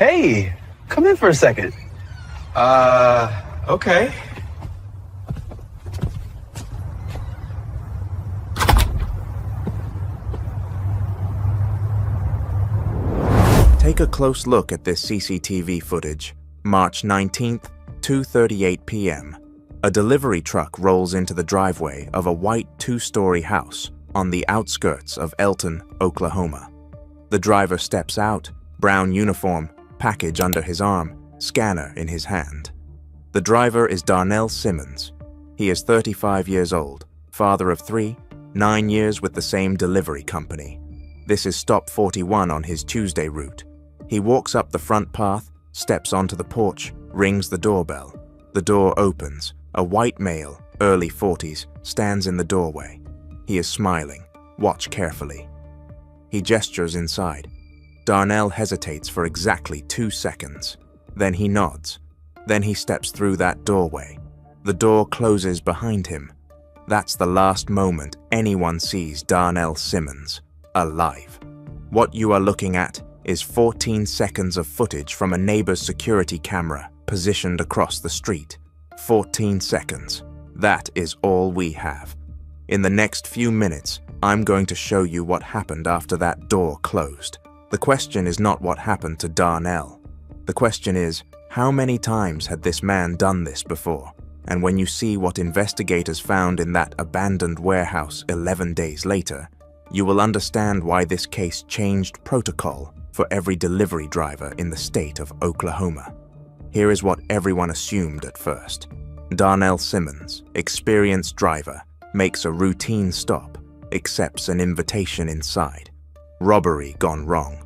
Hey, come in for a second. Okay. Take a close look at this CCTV footage. March 19th, 2:38 p.m. A delivery truck rolls into the driveway of a white two-story house on the outskirts of Elton, Oklahoma. The driver steps out, brown uniform, package under his arm, scanner in his hand. The driver is Darnell Simmons. He is 35 years old, father of 3, 9 years with the same delivery company. This is stop 41 on his Tuesday route. He walks up the front path, steps onto the porch, rings the doorbell. The door opens. A white male, early 40s, stands in the doorway. He is smiling. Watch carefully. He gestures inside. Darnell hesitates for exactly 2 seconds. Then he nods. Then he steps through that doorway. The door closes behind him. That's the last moment anyone sees Darnell Simmons alive. What you are looking at is 14 seconds of footage from a neighbor's security camera positioned across the street. 14 seconds. That is all we have. In the next few minutes, I'm going to show you what happened after that door closed. The question is not what happened to Darnell. The question is, how many times had this man done this before? And when you see what investigators found in that abandoned warehouse 11 days later, you will understand why this case changed protocol for every delivery driver in the state of Oklahoma. Here is what everyone assumed at first. Darnell Simmons, experienced driver, makes a routine stop, accepts an invitation inside. Robbery gone wrong.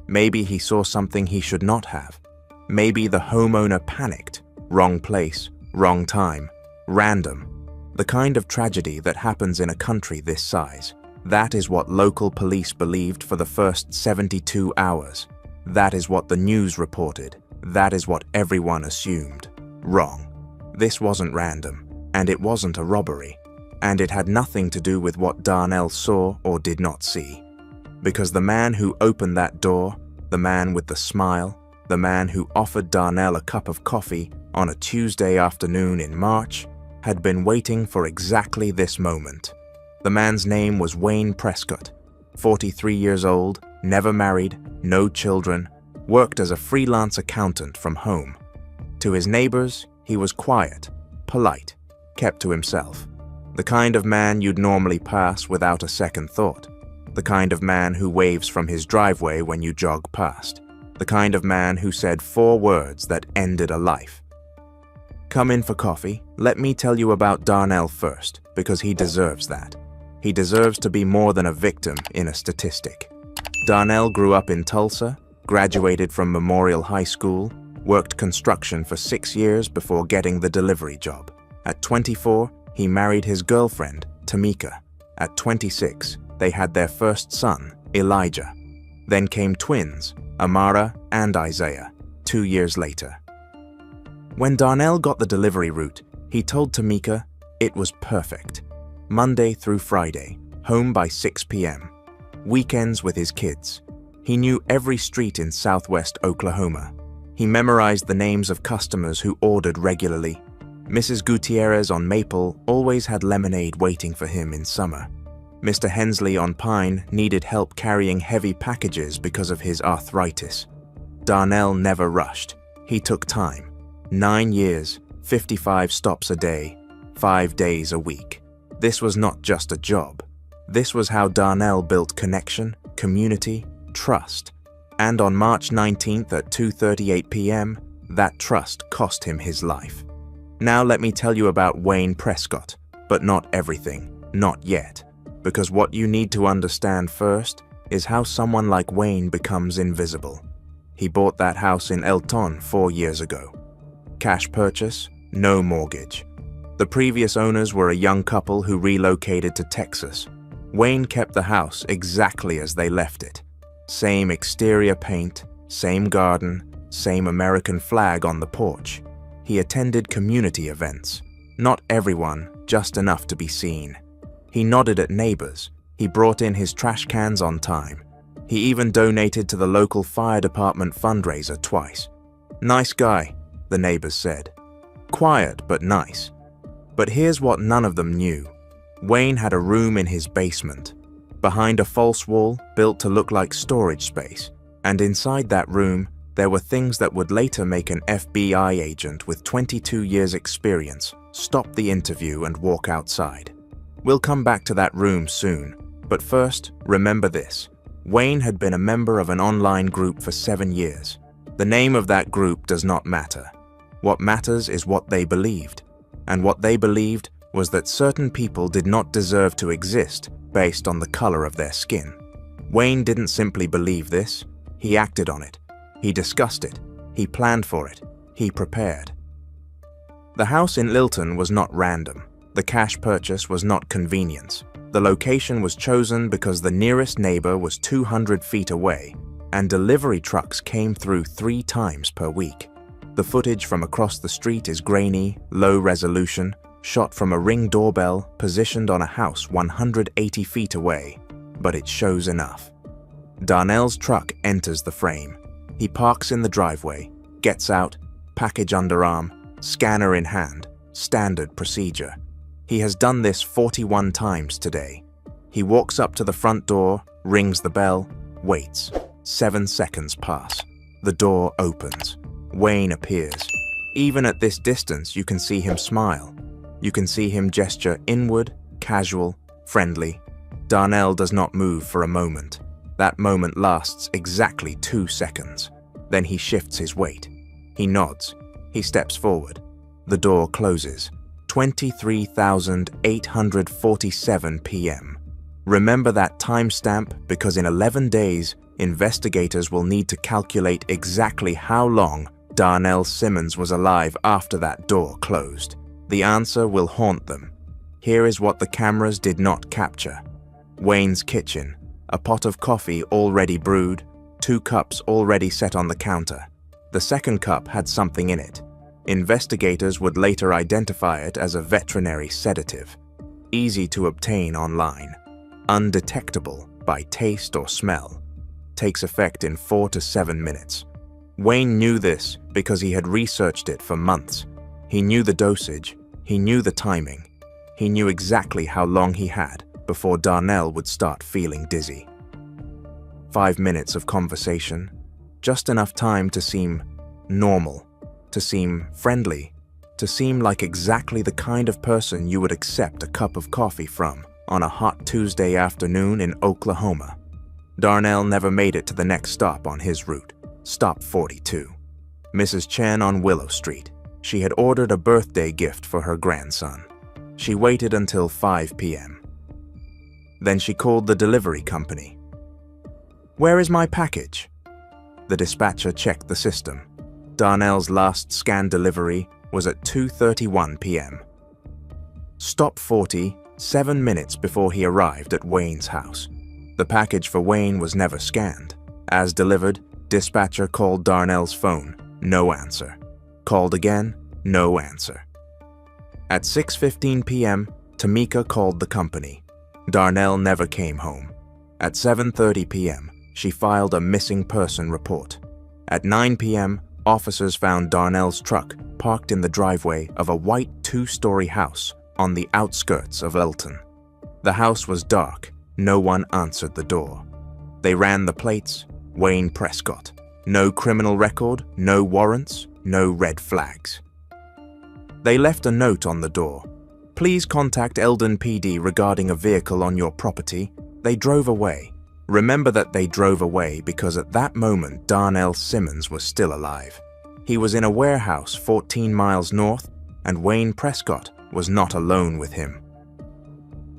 Maybe he saw something he should not have. Maybe the homeowner panicked. Wrong place, wrong time, random. The kind of tragedy that happens in a country this size. That is what local police believed for the first 72 hours. That is what the news reported. That is what everyone assumed. Wrong. This wasn't random, and it wasn't a robbery, and it had nothing to do with what Darnell saw or did not see. Because the man who opened that door, the man with the smile, the man who offered Darnell a cup of coffee on a Tuesday afternoon in March, had been waiting for exactly this moment. The man's name was Wayne Prescott, 43 years old, never married, no children, worked as a freelance accountant from home. To his neighbors, he was quiet, polite, kept to himself. The kind of man you'd normally pass without a second thought. The kind of man who waves from his driveway when you jog past. The kind of man who said 4 words that ended a life. Come in for coffee. Let me tell you about Darnell first, because he deserves that. He deserves to be more than a victim in a statistic. Darnell grew up in Tulsa, graduated from Memorial High School, worked construction for 6 years before getting the delivery job. At 24, he married his girlfriend, Tamika. At 26, they had their first son, Elijah. Then came twins, Amara and Isaiah, 2 years later. When Darnell got the delivery route, he told Tamika it was perfect. Monday through Friday, home by 6 p.m. Weekends with his kids. He knew every street in southwest Oklahoma. He memorized the names of customers who ordered regularly. Mrs. Gutierrez on Maple always had lemonade waiting for him in summer. Mr. Hensley on Pine needed help carrying heavy packages because of his arthritis. Darnell never rushed. He took time. 9 years, 55 stops a day, 5 days a week. This was not just a job. This was how Darnell built connection, community, trust. And on March 19th at 2:38 p.m., that trust cost him his life. Now let me tell you about Wayne Prescott, but not everything, not yet. Because what you need to understand first is how someone like Wayne becomes invisible. He bought that house in Elton 4 years ago. Cash purchase, no mortgage. The previous owners were a young couple who relocated to Texas. Wayne kept the house exactly as they left it. Same exterior paint, same garden, same American flag on the porch. He attended community events. Not everyone, just enough to be seen. He nodded at neighbors. He brought in his trash cans on time. He even donated to the local fire department fundraiser twice. Nice guy, the neighbors said. Quiet, but nice. But here's what none of them knew. Wayne had a room in his basement, behind a false wall built to look like storage space, and inside that room, there were things that would later make an FBI agent with 22 years experience stop the interview and walk outside. We'll come back to that room soon, but first, remember this. Wayne had been a member of an online group for 7 years. The name of that group does not matter. What matters is what they believed, and what they believed was that certain people did not deserve to exist based on the color of their skin. Wayne didn't simply believe this, he acted on it. He discussed it, he planned for it, he prepared. The house in Lilton was not random. The cash purchase was not convenience. The location was chosen because the nearest neighbor was 200 feet away, and delivery trucks came through 3 times per week. The footage from across the street is grainy, low resolution, shot from a Ring doorbell positioned on a house 180 feet away, but it shows enough. Darnell's truck enters the frame. He parks in the driveway, gets out, package underarm, scanner in hand, standard procedure. He has done this 41 times today. He walks up to the front door, rings the bell, waits. 7 seconds pass. The door opens. Wayne appears. Even at this distance, you can see him smile. You can see him gesture inward, casual, friendly. Darnell does not move for a moment. That moment lasts exactly 2 seconds. Then he shifts his weight. He nods. He steps forward. The door closes. 23,847 p.m. Remember that timestamp because in 11 days, investigators will need to calculate exactly how long Darnell Simmons was alive after that door closed. The answer will haunt them. Here is what the cameras did not capture. Wayne's kitchen, a pot of coffee already brewed, 2 cups already set on the counter. The second cup had something in it. Investigators would later identify it as a veterinary sedative. Easy to obtain online. Undetectable by taste or smell. Takes effect in 4 to 7 minutes. Wayne knew this because he had researched it for months. He knew the dosage, he knew the timing. He knew exactly how long he had before Darnell would start feeling dizzy. 5 minutes of conversation, just enough time to seem normal, to seem friendly, to seem like exactly the kind of person you would accept a cup of coffee from on a hot Tuesday afternoon in Oklahoma. Darnell never made it to the next stop on his route, stop 42. Mrs. Chen on Willow Street. She had ordered a birthday gift for her grandson. She waited until 5 p.m. Then she called the delivery company. "Where is my package?" The dispatcher checked the system. Darnell's last scanned delivery was at 2:31 p.m. Stop 40, 7 minutes before he arrived at Wayne's house. The package for Wayne was never scanned. As delivered, dispatcher called Darnell's phone. No answer. Called again, no answer. At 6:15 p.m., Tamika called the company. Darnell never came home. At 7:30 p.m., she filed a missing person report. At 9 p.m., officers found Darnell's truck parked in the driveway of a white 2-story house on the outskirts of Elton. The house was dark. No one answered the door. They ran the plates. Wayne Prescott. No criminal record, no warrants, no red flags. They left a note on the door. "Please contact Eldon PD regarding a vehicle on your property." They drove away. Remember that they drove away because at that moment Darnell Simmons was still alive. He was in a warehouse 14 miles north, and Wayne Prescott was not alone with him.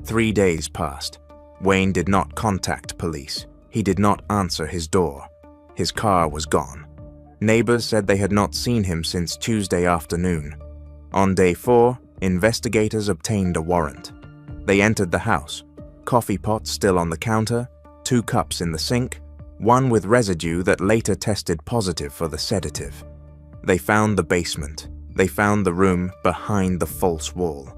3 days passed. Wayne did not contact police. He did not answer his door. His car was gone. Neighbors said they had not seen him since Tuesday afternoon. On day 4, investigators obtained a warrant. They entered the house. Coffee pot still on the counter, 2 cups in the sink, one with residue that later tested positive for the sedative. They found the basement. They found the room behind the false wall.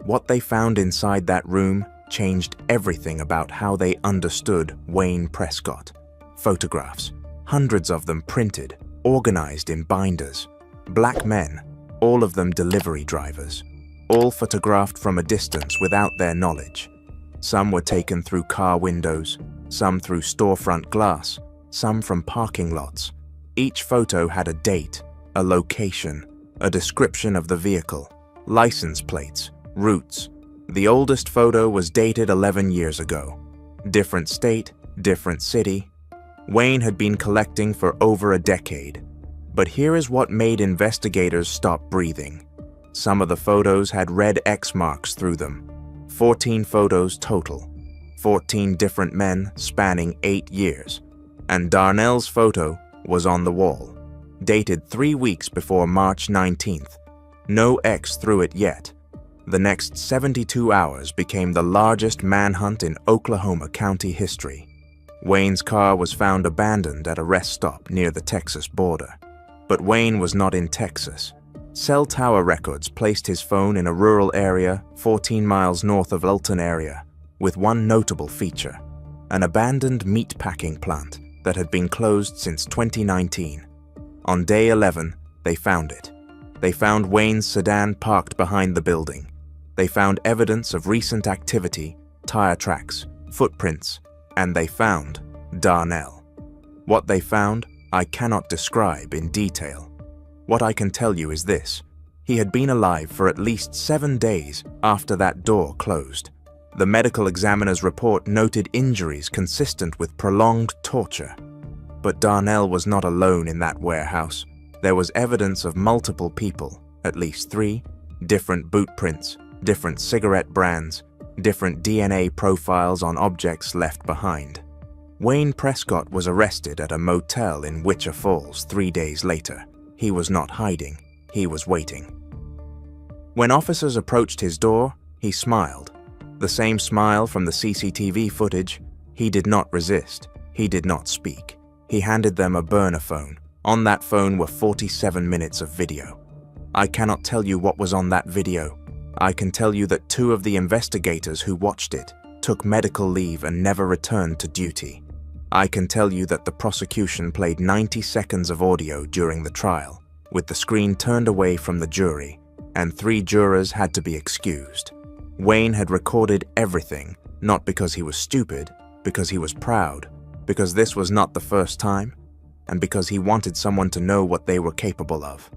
What they found inside that room changed everything about how they understood Wayne Prescott. photographs, hundreds of them printed, organized in binders. Black men, all of them delivery drivers, all photographed from a distance without their knowledge. Some were taken through car windows, some through storefront glass, some from parking lots. Each photo had a date, a location, a description of the vehicle, license plates, routes. The oldest photo was dated 11 years ago. Different state, different city. Wayne had been collecting for over a decade. But here is what made investigators stop breathing. Some of the photos had red X marks through them. 14 photos total. 14 different men spanning 8 years. And Darnell's photo was on the wall, dated 3 weeks before March 19th. No X through it yet. The next 72 hours became the largest manhunt in Oklahoma County history. Wayne's car was found abandoned at a rest stop near the Texas border. But Wayne was not in Texas. Cell tower records placed his phone in a rural area 14 miles north of Elton area, with one notable feature: an abandoned meatpacking plant that had been closed since 2019. On day 11, they found it. They found Wayne's sedan parked behind the building. They found evidence of recent activity, tire tracks, footprints, and they found Darnell. What they found, I cannot describe in detail. What I can tell you is this: he had been alive for at least 7 days after that door closed. The medical examiner's report noted injuries consistent with prolonged torture. But Darnell was not alone in that warehouse. There was evidence of multiple people, at least 3, different boot prints, different cigarette brands, different DNA profiles on objects left behind. Wayne Prescott was arrested at a motel in Wichita Falls 3 days later. He was not hiding, he was waiting. When officers approached his door, he smiled. The same smile from the CCTV footage. He did not resist, he did not speak. He handed them a burner phone. On that phone were 47 minutes of video. I cannot tell you what was on that video. I can tell you that 2 of the investigators who watched it took medical leave and never returned to duty. I can tell you that the prosecution played 90 seconds of audio during the trial, with the screen turned away from the jury, and 3 jurors had to be excused. Wayne had recorded everything, not because he was stupid, because he was proud, because this was not the first time, and because he wanted someone to know what they were capable of.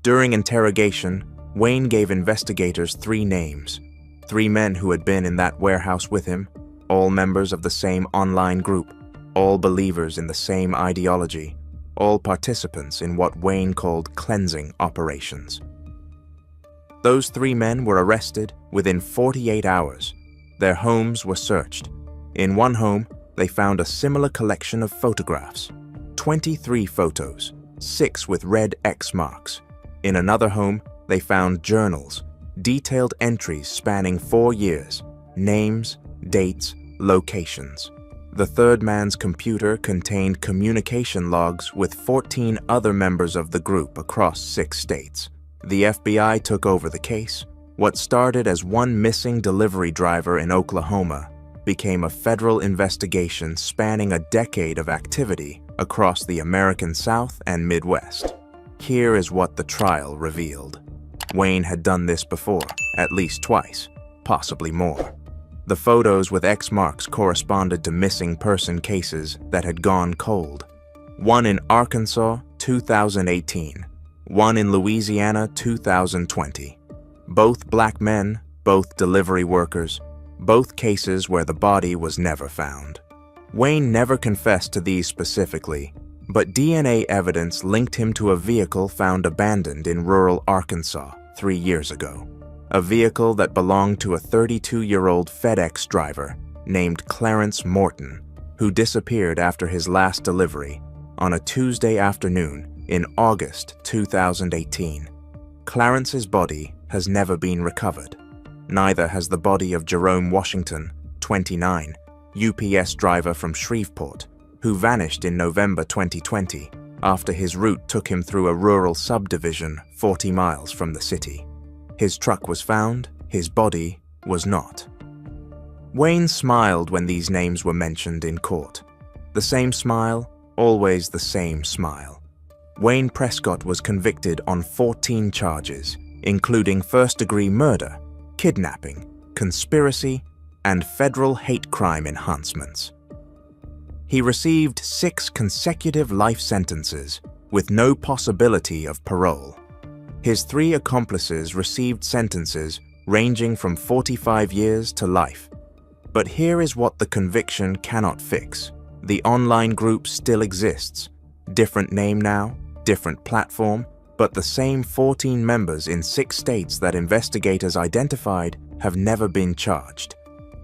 During interrogation, Wayne gave investigators 3 names, 3 men who had been in that warehouse with him, all members of the same online group, all believers in the same ideology, all participants in what Wayne called cleansing operations. Those 3 men were arrested within 48 hours. Their homes were searched. In one home, they found a similar collection of photographs, 23 photos, 6 with red X marks. In another home, they found journals, detailed entries spanning 4 years, names, dates, locations. The third man's computer contained communication logs with 14 other members of the group across 6 states. The FBI took over the case. What started as one missing delivery driver in Oklahoma became a federal investigation spanning a decade of activity across the American South and Midwest. Here is what the trial revealed. Wayne had done this before, at least twice, possibly more. The photos with X marks corresponded to missing person cases that had gone cold. One in Arkansas, 2018. One in Louisiana, 2020. Both black men, both delivery workers, both cases where the body was never found. Wayne never confessed to these specifically, but DNA evidence linked him to a vehicle found abandoned in rural Arkansas 3 years ago. A vehicle that belonged to a 32-year-old FedEx driver named Clarence Morton, who disappeared after his last delivery on a Tuesday afternoon in August 2018. Clarence's body has never been recovered. Neither has the body of Jerome Washington, 29, UPS driver from Shreveport, who vanished in November 2020 after his route took him through a rural subdivision 40 miles from the city. His truck was found, his body was not. Wayne smiled when these names were mentioned in court. The same smile, always the same smile. Wayne Prescott was convicted on 14 charges, including first-degree murder, kidnapping, conspiracy, and federal hate crime enhancements. He received 6 consecutive life sentences with no possibility of parole. His 3 accomplices received sentences ranging from 45 years to life. But here is what the conviction cannot fix. The online group still exists. Different name now, different platform, but the same 14 members in 6 states that investigators identified have never been charged.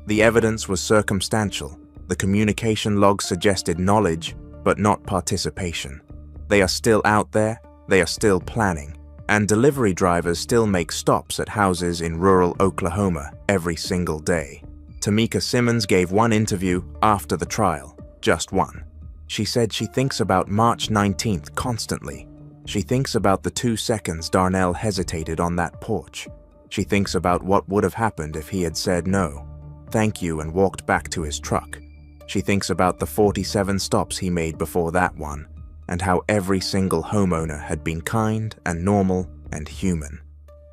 The evidence was circumstantial. The communication logs suggested knowledge, but not participation. They are still out there, they are still planning, and delivery drivers still make stops at houses in rural Oklahoma every single day. Tamika Simmons gave one interview after the trial, just one. She said she thinks about March 19th constantly. She thinks about the 2 seconds Darnell hesitated on that porch. She thinks about what would have happened if he had said no, thank you, and walked back to his truck. She thinks about the 47 stops he made before that one, and how every single homeowner had been kind and normal and human.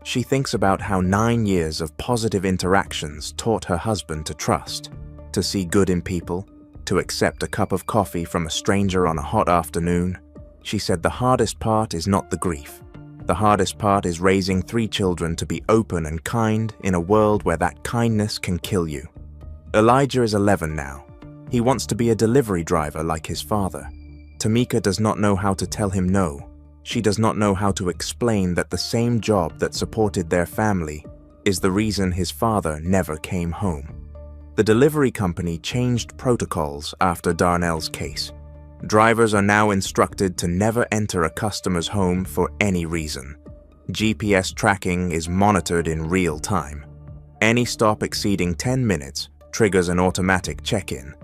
She thinks about how 9 years of positive interactions taught her husband to trust, to see good in people, to accept a cup of coffee from a stranger on a hot afternoon. She said the hardest part is not the grief. The hardest part is raising 3 children to be open and kind in a world where that kindness can kill you. Elijah is 11 now. He wants to be a delivery driver like his father. Tamika does not know how to tell him no. She does not know how to explain that the same job that supported their family is the reason his father never came home. The delivery company changed protocols after Darnell's case. Drivers are now instructed to never enter a customer's home for any reason. GPS tracking is monitored in real time. Any stop exceeding 10 minutes triggers an automatic check-in.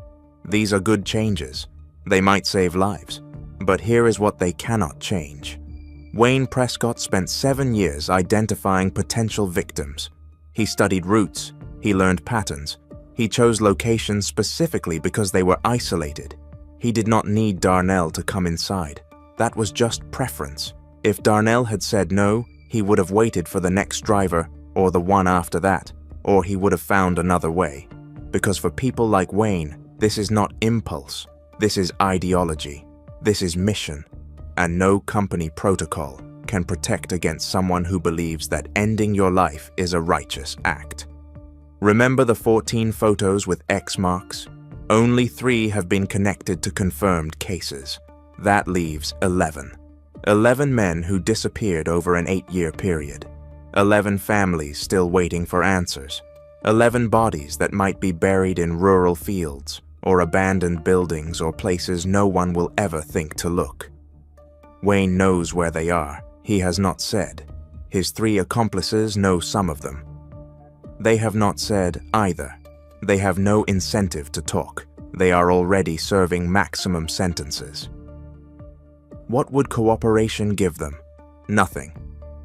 These are good changes. They might save lives, but here is what they cannot change. Wayne Prescott spent 7 years identifying potential victims. He studied routes, he learned patterns, he chose locations specifically because they were isolated. He did not need Darnell to come inside. That was just preference. If Darnell had said no, he would have waited for the next driver or the one after that, or he would have found another way. Because for people like Wayne, this is not impulse. This is ideology. This is mission. And no company protocol can protect against someone who believes that ending your life is a righteous act. Remember the 14 photos with X marks? Only 3 have been connected to confirmed cases. That leaves 11. 11 men who disappeared over an 8-year period. 11 families still waiting for answers. 11 bodies that might be buried in rural fields, or abandoned buildings or places no one will ever think to look. Wayne knows where they are. He has not said. His 3 accomplices know some of them. They have not said either. They have no incentive to talk. They are already serving maximum sentences. What would cooperation give them? Nothing.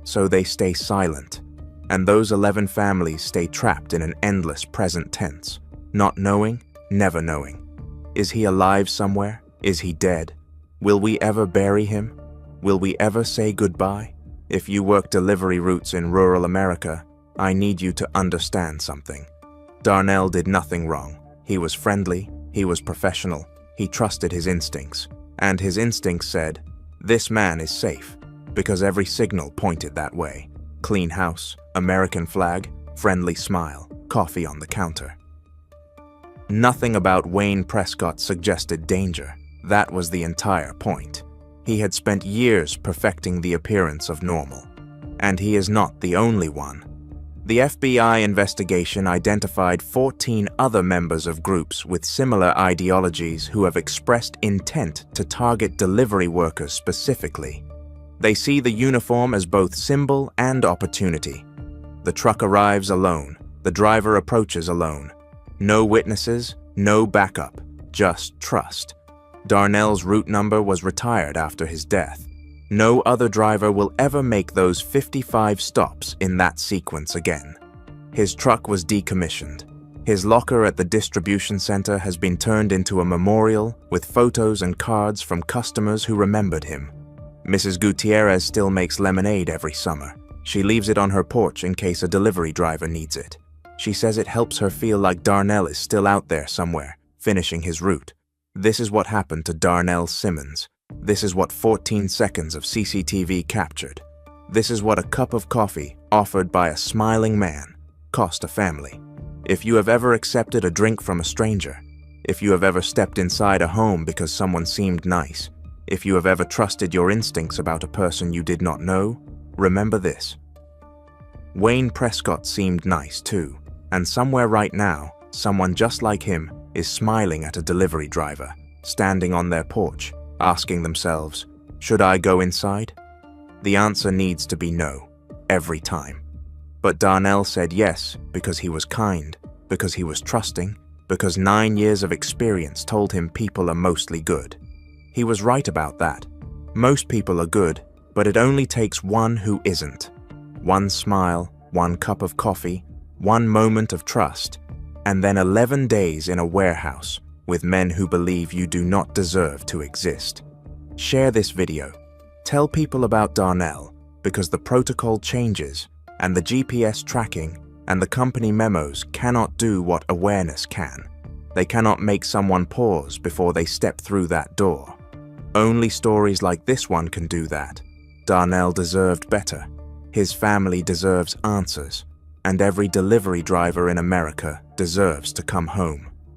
So they stay silent. And those 11 families stay trapped in an endless present tense, not knowing, never knowing. Is he alive somewhere? Is he dead? Will we ever bury him? Will we ever say goodbye? If you work delivery routes in rural America, I need you to understand something. Darnell did nothing wrong. He was friendly, he was professional, he trusted his instincts. And his instincts said, this man is safe, because every signal pointed that way. Clean house, American flag, friendly smile, coffee on the counter. Nothing about Wayne Prescott suggested danger. That was the entire point. He had spent years perfecting the appearance of normal. And he is not the only one. The FBI investigation identified 14 other members of groups with similar ideologies who have expressed intent to target delivery workers specifically. They see the uniform as both symbol and opportunity. The truck arrives alone. The driver approaches alone. No witnesses, no backup, just trust. Darnell's route number was retired after his death. No other driver will ever make those 55 stops in that sequence again. His truck was decommissioned. His locker at the distribution center has been turned into a memorial with photos and cards from customers who remembered him. Mrs. Gutierrez still makes lemonade every summer. She leaves it on her porch in case a delivery driver needs it. She says it helps her feel like Darnell is still out there somewhere, finishing his route. This is what happened to Darnell Simmons. This is what 14 seconds of CCTV captured. This is what a cup of coffee, offered by a smiling man, cost a family. If you have ever accepted a drink from a stranger, if you have ever stepped inside a home because someone seemed nice, if you have ever trusted your instincts about a person you did not know, remember this. Wayne Prescott seemed nice too, and somewhere right now, someone just like him is smiling at a delivery driver, standing on their porch, asking themselves, should I go inside? The answer needs to be no, every time. But Darnell said yes because he was kind, because he was trusting, because 9 years of experience told him people are mostly good. He was right about that. Most people are good, but it only takes one who isn't. One smile, one cup of coffee, one moment of trust, and then 11 days in a warehouse with men who believe you do not deserve to exist. Share this video. Tell people about Darnell, because the protocol changes, and the GPS tracking and the company memos cannot do what awareness can. They cannot make someone pause before they step through that door. Only stories like this one can do that. Darnell deserved better. His family deserves answers. And every delivery driver in America deserves to come home.